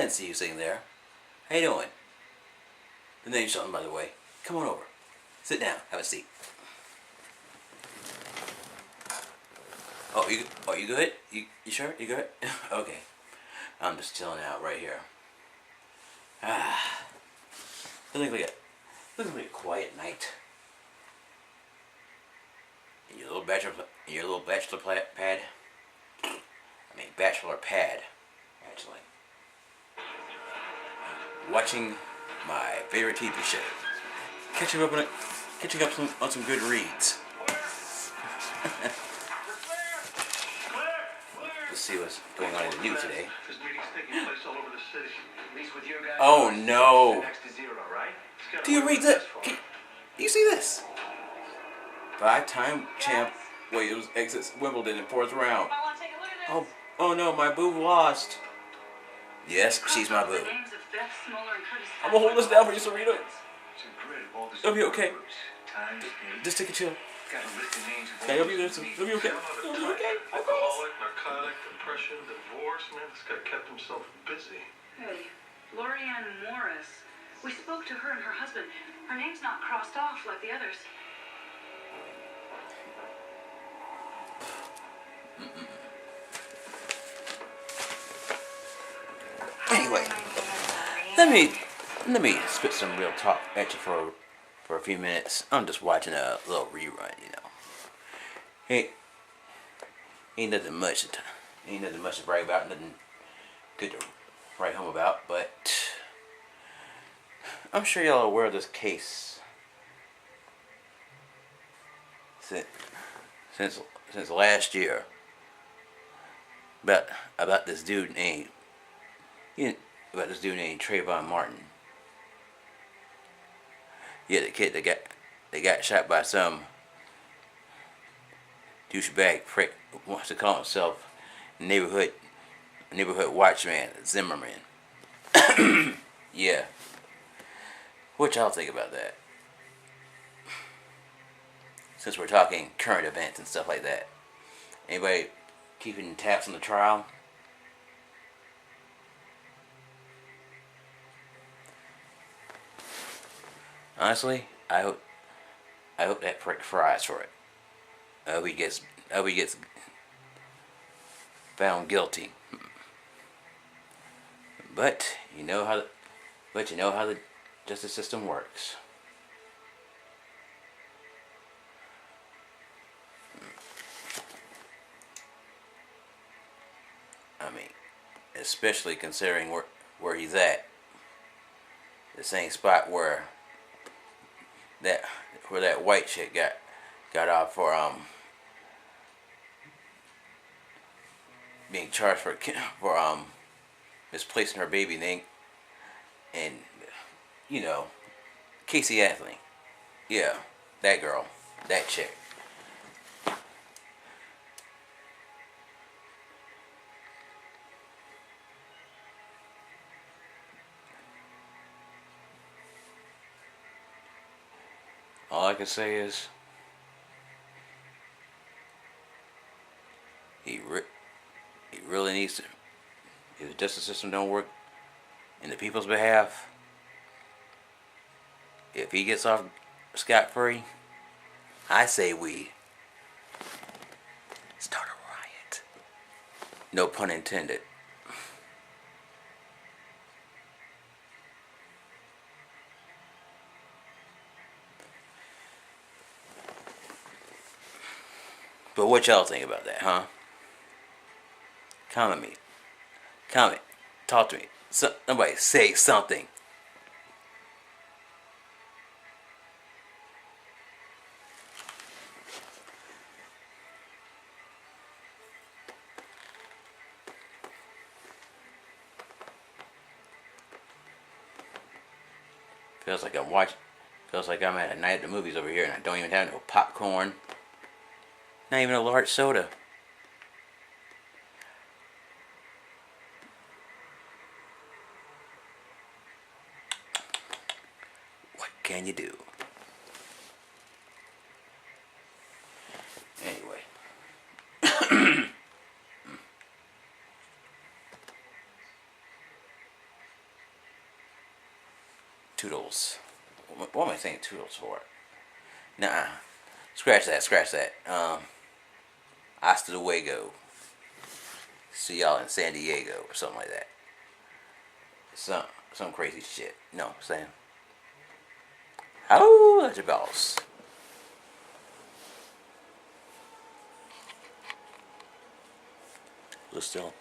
didn't see you sitting there. How you doing? The name's Shel, by the way. Come on over. Sit down. Have a seat. Oh, you good? You sure? You good? Okay. I'm just chilling out right here. Looking like a quiet night. In your little bachelor pad. Bachelor pad, actually. Watching my favorite TV show. Catching up on some good reads. Let's see what's going on in the news today. Oh no! Do you read that? Do you see this? 5-time champ Williams exits Wimbledon in 4th round. Oh no, my boo lost. Yes, she's my boo. I'm gonna hold this down for you, Serena. It'll be okay. Just take a chill. Okay, it'll be okay. It'll be okay. I promise. Narcotic, depression, divorce, man, this guy kept himself busy. Hey, Lorianne Morris. We spoke to her and her husband. Her name's not crossed off like the others. Anyway, let me spit some real talk at you for a few minutes. I'm just watching a little rerun, you know. Hey, ain't nothing much to brag about, nothing good to write home about, but I'm sure y'all are aware of this case since last year about this dude named Trayvon Martin. Yeah, the kid that got shot by some douchebag prick who wants to call himself neighborhood watchman, Zimmerman. Yeah. What y'all think about that? Since we're talking current events and stuff like that. Anybody keeping tabs on the trial? Honestly, I hope that prick fries for it. I hope he gets found guilty. But you know how the justice system works. I mean, especially considering where he's at. The same spot where that white chick got off for being charged for misplacing her baby name, and you know, Casey Anthony. Yeah, that girl, that chick. All I can say is he really needs to. If the justice system don't work in the people's behalf, if he gets off scot-free, I say we start a riot. No pun intended. But what y'all think about that, huh? Comment. Talk to me. Somebody say something. Feels like I'm at a night at the movies over here, and I don't even have no popcorn. Not even a large soda. What can you do? Anyway. Toodles. What am I saying Toodles for? Nuh-uh. Scratch that. Hasta luego. See y'all in San Diego or something like that. Some crazy shit. You know what I'm saying? Oh, that's your boss. Look still.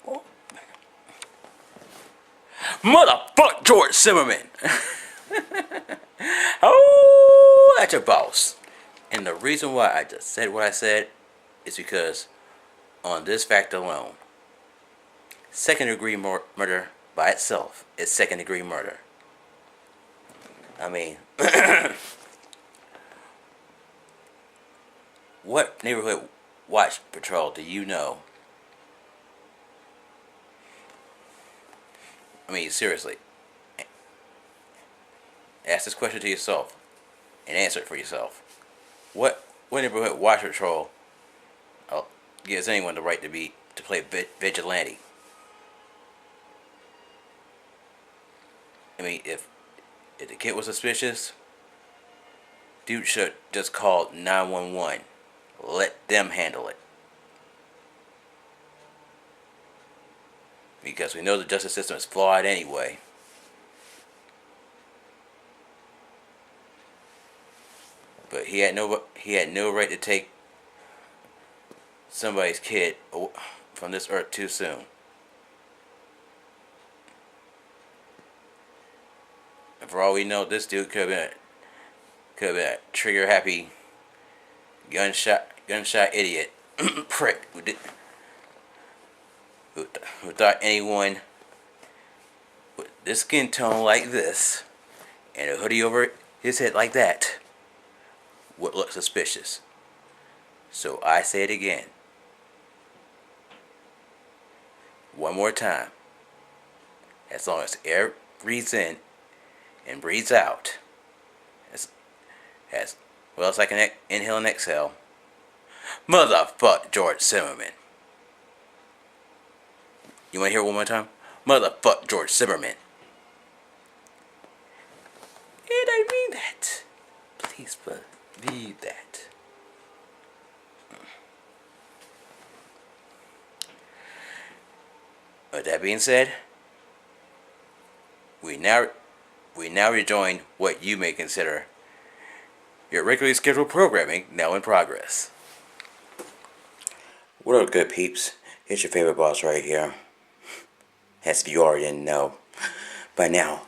Oh. Motherfuck George Zimmerman. Oh, that's your boss. And the reason why I just said what I said is because on this fact alone, second-degree murder by itself is second-degree murder. I mean, what neighborhood watch patrol do you know? I mean, seriously. Ask this question to yourself and answer it for yourself. What neighborhood watch patrol gives anyone the right to play vigilante? I mean, if the kid was suspicious, dude should just call 911. Let them handle it. Because we know the justice system is flawed anyway. But he had no right to take somebody's kid from this earth too soon. And for all we know, this dude could have been a trigger happy gunshot idiot prick who thought anyone with this skin tone like this and a hoodie over his head like that would look suspicious. So I say it again, one more time. As long as air breathes in and breathes out, as well as I can inhale and exhale, motherfuck George Zimmerman. You want to hear it one more time? Motherfuck George Zimmerman. And I mean that. Please believe that. With that being said, we now rejoin what you may consider your regularly scheduled programming now in progress. What up, good peeps? It's your favorite boss right here. As if you already didn't know by now.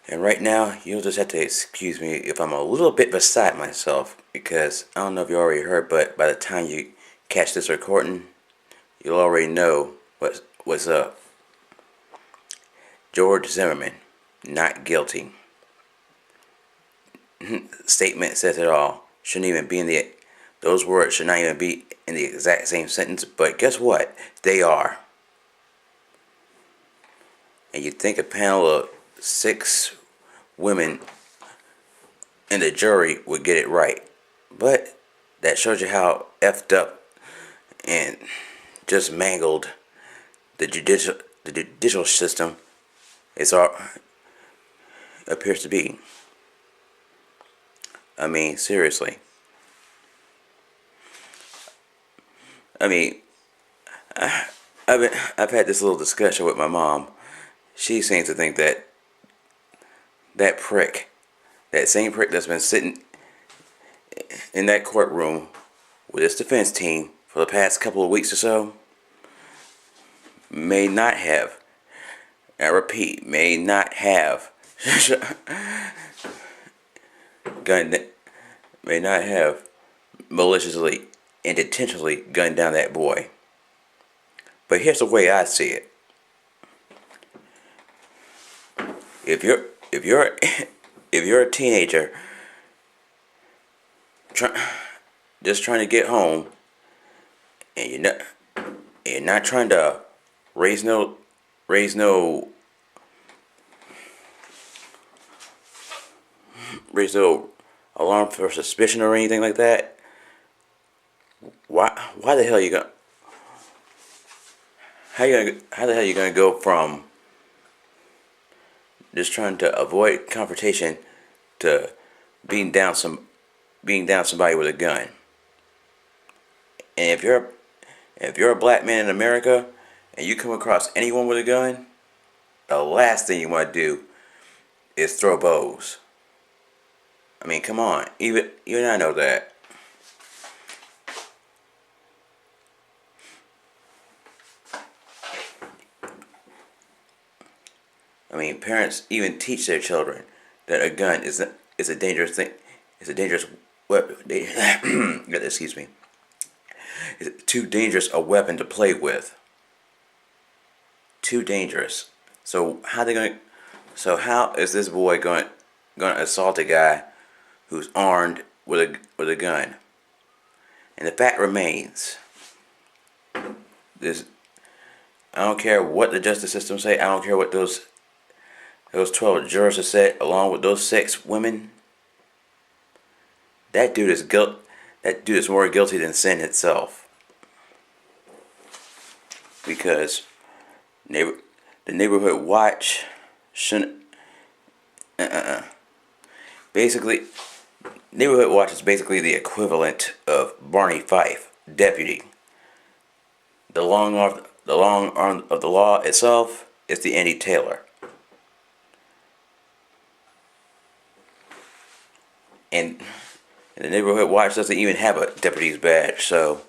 And right now, you'll just have to excuse me if I'm a little bit beside myself, because I don't know if you already heard, but by the time you catch this recording, you'll already know what's up. George Zimmerman, not guilty. Statement says it all. Shouldn't even be those words should not even be in the exact same sentence, but guess what? They are. And you'd think a panel of 6 women in the jury would get it right. But that shows you how effed up and just mangled the judicial system appears to be. I mean, seriously. I mean, I've had this little discussion with my mom. She seems to think that same prick that's been sitting in that courtroom with his defense team for the past couple of weeks or so, may not have, I repeat, may not have maliciously and intentionally gunned down that boy. But here's the way I see it. If you're a teenager just trying to get home, and you're not trying to raise no alarm for suspicion or anything like that, why the hell you gonna how the hell are you gonna go from just trying to avoid confrontation to beating down somebody with a gun? And if you're a black man in America and you come across anyone with a gun, the last thing you want to do is throw bows. I mean, come on, even you and I know that. I mean, parents even teach their children that a gun is a dangerous thing. It's a dangerous weapon. Excuse me. It's too dangerous a weapon to play with. Too dangerous. So how is this boy going to assault a guy who's armed with a gun? And the fact remains, this I don't care what the justice system say. I don't care what those 12 jurors have said, along with those 6 women. That dude is more guilty than sin itself. Because the neighborhood watch shouldn't. Basically, neighborhood watch is basically the equivalent of Barney Fife, deputy. The long arm of the law itself is the Andy Taylor. And the neighborhood watch doesn't even have a deputy's badge. So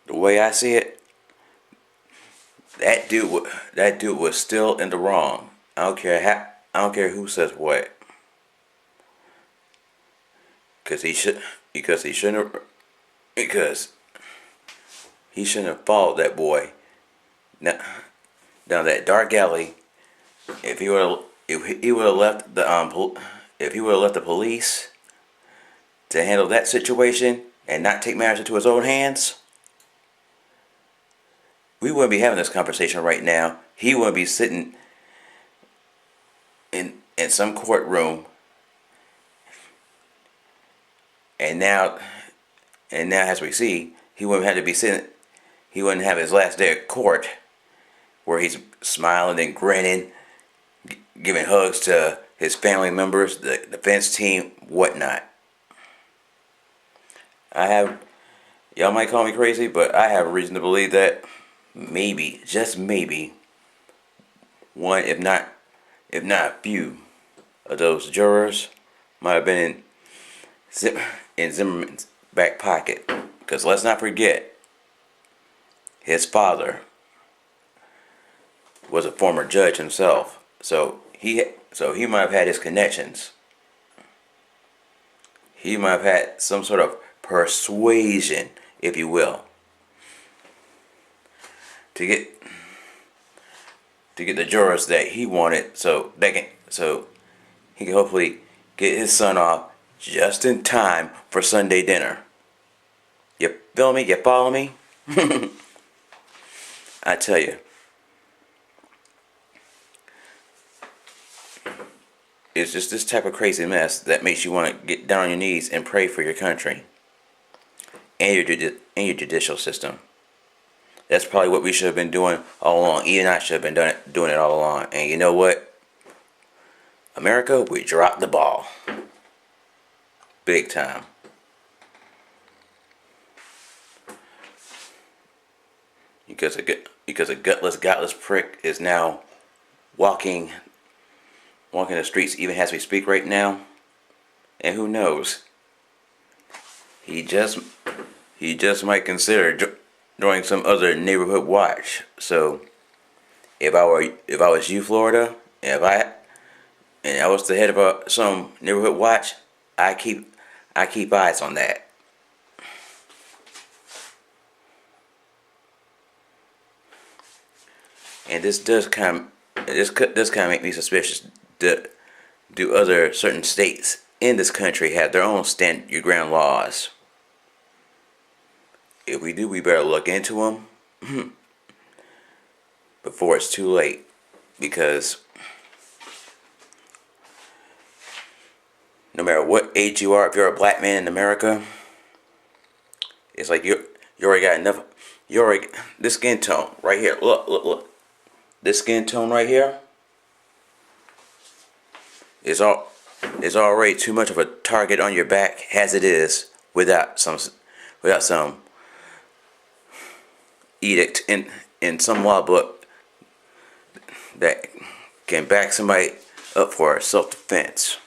the way I see it, that dude was still in the wrong. I don't care who says what. Because he shouldn't have followed that boy down that dark alley. If he would have left the police to handle that situation and not take matters into his own hands, we wouldn't be having this conversation right now. He wouldn't be sitting in some courtroom, and now as we see, he wouldn't have to be sitting. He wouldn't have his last day at court, where he's smiling and grinning, giving hugs to his family members, the defense team, whatnot. Y'all might call me crazy, but I have reason to believe that maybe, just maybe, one, if not a few, of those jurors might have been in Zimmerman's back pocket. Because let's not forget, his father was a former judge himself. So he might have had his connections. He might have had some sort of persuasion, if you will, to get the jurors that he wanted, so he can hopefully get his son off just in time for Sunday dinner. You feel me? You follow me? I tell you. It's just this type of crazy mess that makes you want to get down on your knees and pray for your country and your judicial system. That's probably what we should have been doing all along. Ian and I should have been doing it all along. And you know what? America, we dropped the ball. Big time. Because a gutless, godless prick is now walking the streets even as we speak right now. And who knows? He just might consider joining some other neighborhood watch. So if I was you, Florida, and I was the head of some neighborhood watch, I keep eyes on that. And this does kind of make me suspicious. Do other certain states in this country have their own stand your ground laws? If we do, we better look into them before it's too late. Because no matter what age you are, if you're a black man in America, it's like you already got enough. You already, this skin tone right here. Look. This skin tone right here is already too much of a target on your back as it is without some edict in some law book that can back somebody up for self-defense.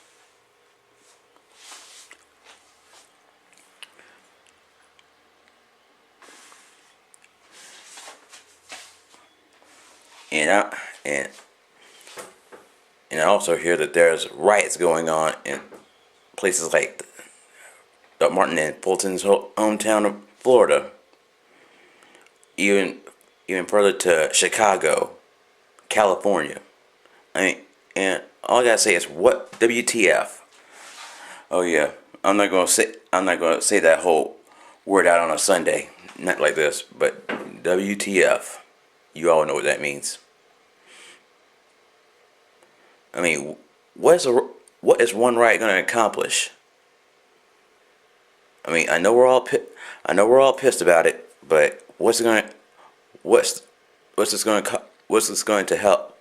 And I also hear that there's riots going on in places like Martin and Fulton's hometown of Florida, even further to Chicago, California. And all I gotta say is what WTF. Oh yeah, I'm not gonna say that whole word out on a Sunday, not like this, but WTF. You all know what that means. I mean, what is one riot going to accomplish? I mean, I know we're all pissed about it, but what's this going to help?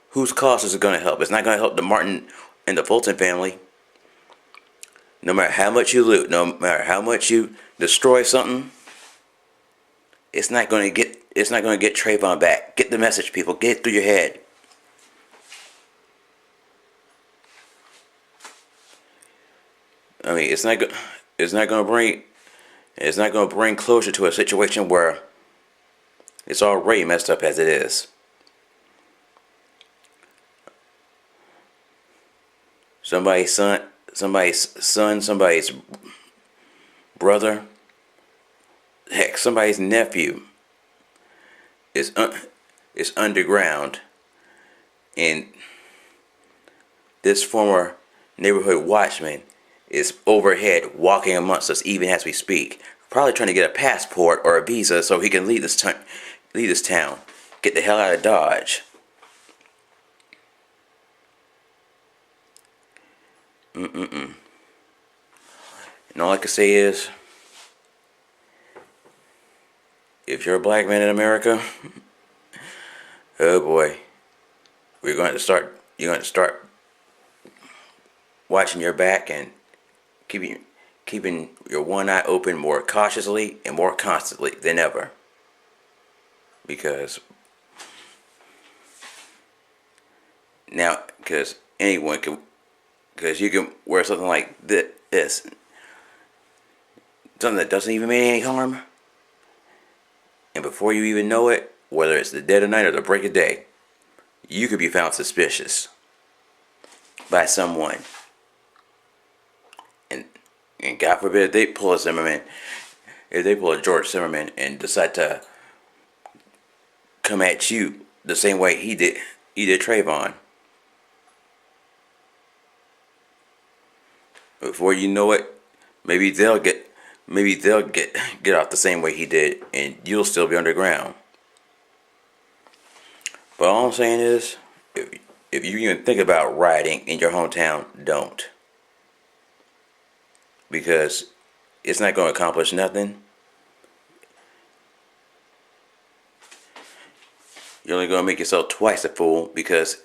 Whose cause is it going to help? It's not going to help the Martin and the Fulton family. No matter how much you loot, no matter how much you destroy something, it's not going to get Trayvon back. Get the message, people. Get it through your head. I mean, it's not going to bring closure to a situation where it's already messed up as it is. Somebody's son, somebody's brother, heck, somebody's nephew is underground, and this former neighborhood watchman is overhead walking amongst us even as we speak, probably trying to get a passport or a visa so he can leave this town, get the hell out of Dodge. And all I can say is, if you're a black man in America, oh boy, you're going to start watching your back and keeping your one eye open more cautiously and more constantly than ever. Because anyone can, because you can wear something like this, something that doesn't even mean any harm, and before you even know it, whether it's the dead of night or the break of day, you could be found suspicious by someone. And God forbid if they pull a Zimmerman, if they pull a George Zimmerman and decide to come at you the same way he did Trayvon. Before you know it, maybe they'll get off the same way he did, and you'll still be underground. But all I'm saying is, if you even think about rioting in your hometown, don't. Because it's not going to accomplish nothing. You're only going to make yourself twice a fool, because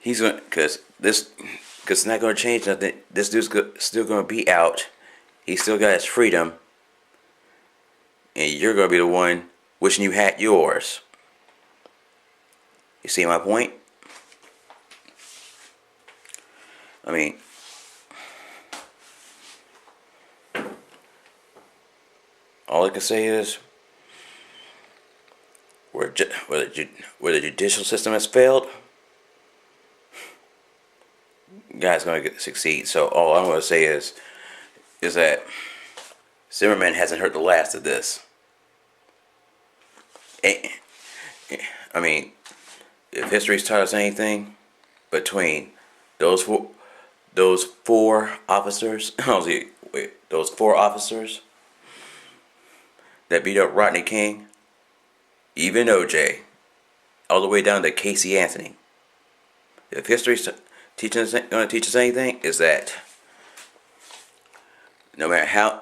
it's not going to change nothing. This dude's still going to be out. He still got his freedom, and you're going to be the one wishing you had yours. You see my point? I mean, all I can say is, where the judicial system has failed, God's going to succeed. So all I'm going to say is that Zimmerman hasn't heard the last of this. I mean, if history's taught us anything, between those four officers, those four officers that beat up Rodney King, even OJ, all the way down to Casey Anthony. If history's going to teach us anything, is that no matter how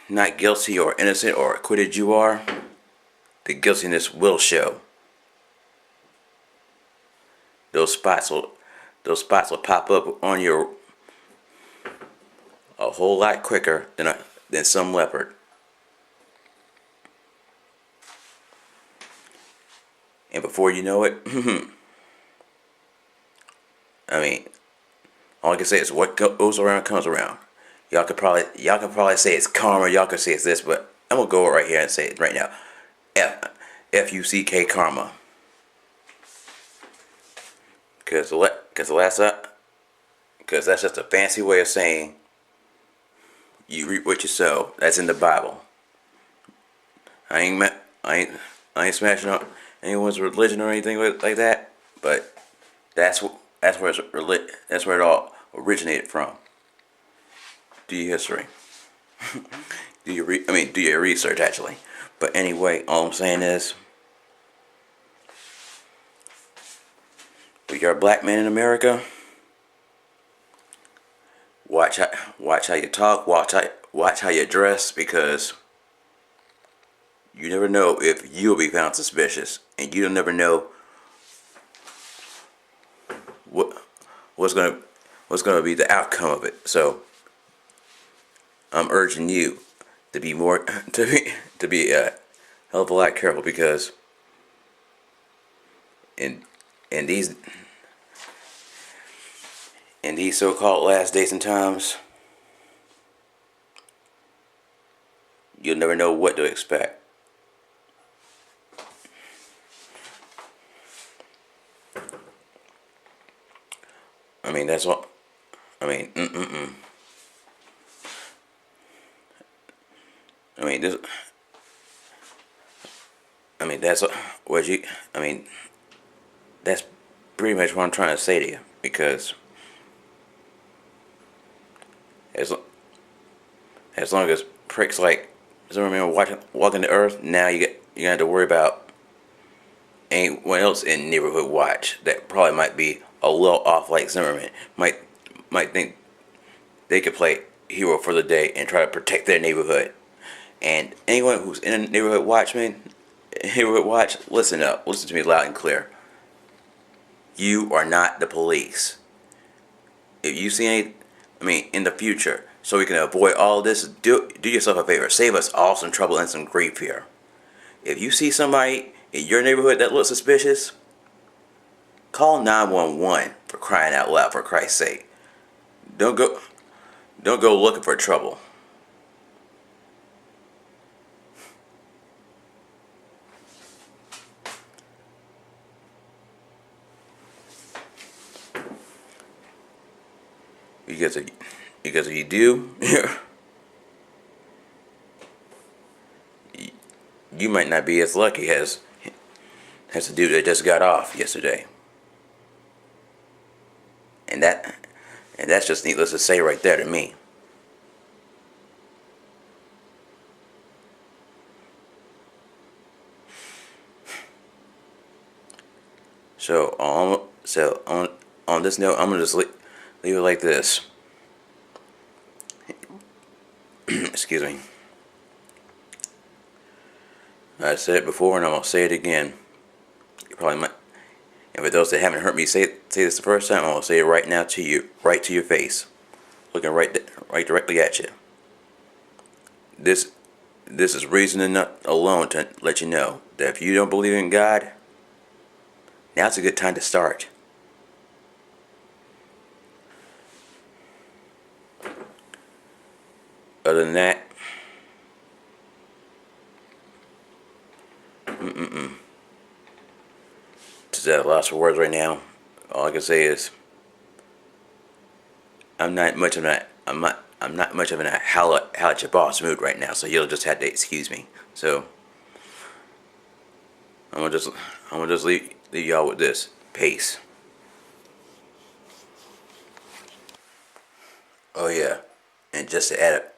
not guilty or innocent or acquitted you are, the guiltiness will show. Those spots will pop up on your a whole lot quicker than some leopard. And before you know it, I mean, all I can say is what goes around comes around. Y'all could probably say it's karma. Y'all could say it's this, but I'm gonna go right here and say it right now. F-U-C-K karma. Because that's just a fancy way of saying you reap what you sow. That's in the Bible. I ain't smashing up anyone's religion or anything like that, but that's where it all originated from. Do your history. do your research actually. But anyway, all I'm saying is, if you're a black man in America, watch how you talk, watch how you dress, because you never know if you'll be found suspicious, and you'll never know what's gonna be the outcome of it. So I'm urging you to be a hell of a lot careful, because in these so-called last days and times, you'll never know what to expect. I mean, that's what. I mean, I mean, this. I mean, that's what you. I mean, that's pretty much what I'm trying to say to you, because as long as pricks like Zimmerman walking the earth, now you have to worry about anyone else in neighborhood watch that probably might be a little off, like Zimmerman might think they could play hero for the day and try to protect their neighborhood. And anyone who's in a neighborhood watch, listen up, listen to me loud and clear. You are not the police. If you see any, in the future, so we can avoid all this, do yourself a favor. Save us all some trouble and some grief here. If you see somebody in your neighborhood that looks suspicious, call 911, for crying out loud, for Christ's sake. Don't go looking for trouble. Because if you do, you might not be as lucky as the dude that just got off yesterday. And that's just needless to say right there to me. So on this note, I'm gonna just leave it like this. Excuse me. I said it before, and I'm gonna say it again. You probably might. And for those that haven't heard me say this the first time, I'm gonna say it right now to you, right to your face, looking right directly at you. This is reason enough alone to let you know that if you don't believe in God, now's a good time to start. Other than that, just at a loss for words right now. All I can say is I'm not much of a HOWL at your boss mood right now, so you'll just have to excuse me. So I'm gonna just leave y'all with this. Peace. Oh yeah, and just to add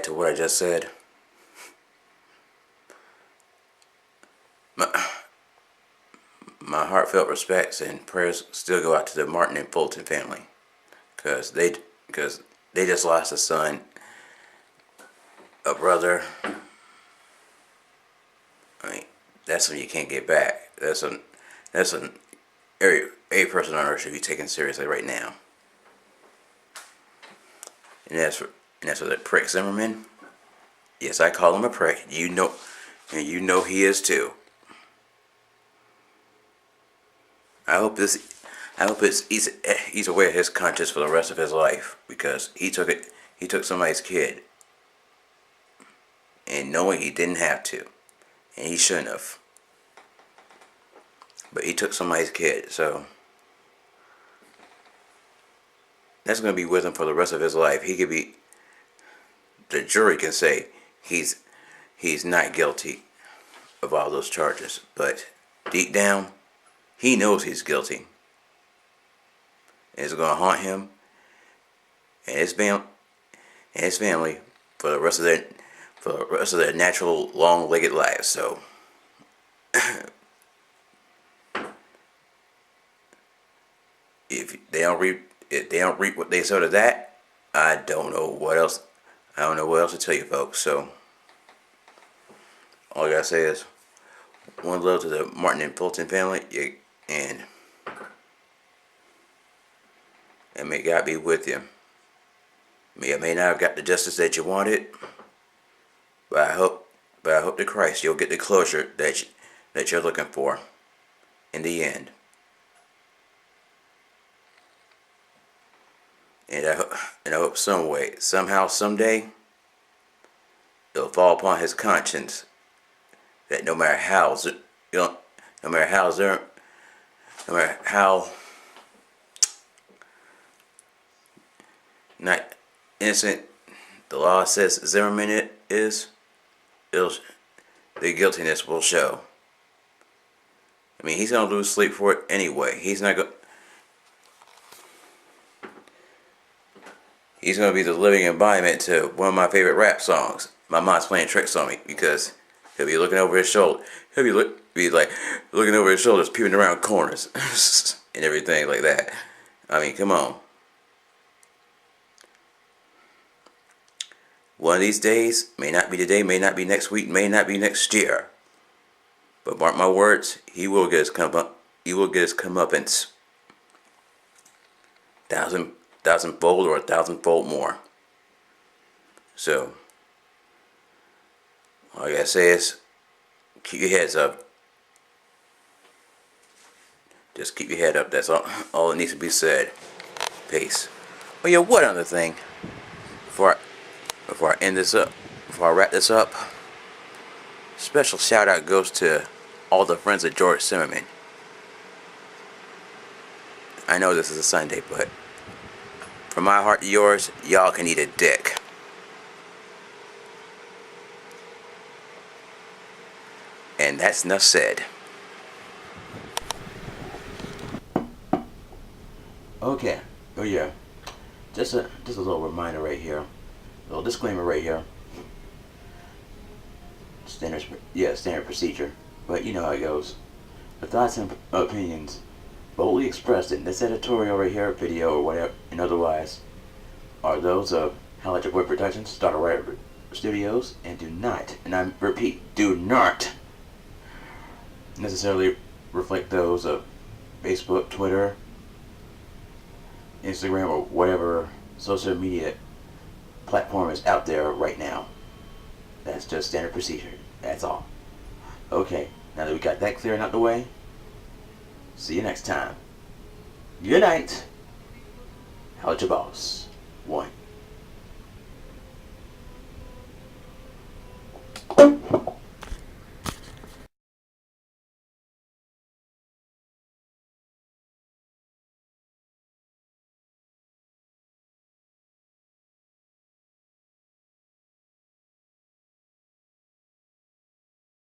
to what I just said, my heartfelt respects and prayers still go out to the Martin and Fulton family, because they just lost a son a brother, I mean, that's something you can't get back. That's every person on earth should be taken seriously right now. And that's for that prick Zimmerman. Yes, I call him a prick. You know, and you know he is too. I hope he's aware of his conscience for the rest of his life, because he took somebody's kid, and knowing he didn't have to, and he shouldn't have, but he took somebody's kid, so that's going to be with him for the rest of his life. The jury can say he's not guilty of all those charges, but deep down, he knows he's guilty. And it's going to haunt him and his family for the rest of their natural long-legged lives. So if they don't reap what they sow to that, I don't know what else to tell you, folks. So all I gotta say is one love to the Martin and Fulton family, and may God be with you. May not have got the justice that you wanted, but I hope to Christ you'll get the closure that you're looking for in the end. And I hope somehow, someday, it'll fall upon his conscience that no matter how not innocent the law says Zimmerman is, the guiltiness will show. I mean, he's gonna lose sleep for it anyway. He's gonna be the living embodiment to one of my favorite rap songs. My Mom's Playing Tricks on Me, because he'll be looking over his shoulder. He'll be like looking over his shoulders, peeping around corners and everything like that. I mean, come on. One of these days, may not be today, may not be next week, may not be next year, but mark my words, he will get his comeuppance, thousandfold or 1,000-fold more. So all I gotta say is, keep your heads up. Just keep your head up. That's all that needs to be said. Peace. Oh yeah, one other thing before I wrap this up, special shout out goes to all the friends of George Zimmerman. I know this is a Sunday, but from my heart to yours, y'all can eat a dick. And that's enough said. Okay. Oh yeah. Just a little reminder right here. A little disclaimer right here. Standard procedure. But you know how it goes. The thoughts and opinions boldly expressed in this editorial right here, video or whatever, and otherwise, are those of HOWL Productions, Starter Writer Studios, and do not, and I repeat, do not necessarily reflect those of Facebook, Twitter, Instagram, or whatever social media platform is out there right now. That's just standard procedure. That's all. Okay, now that we got that clear and out the way, see you next time. Good night. HOWL CHABOSS 1.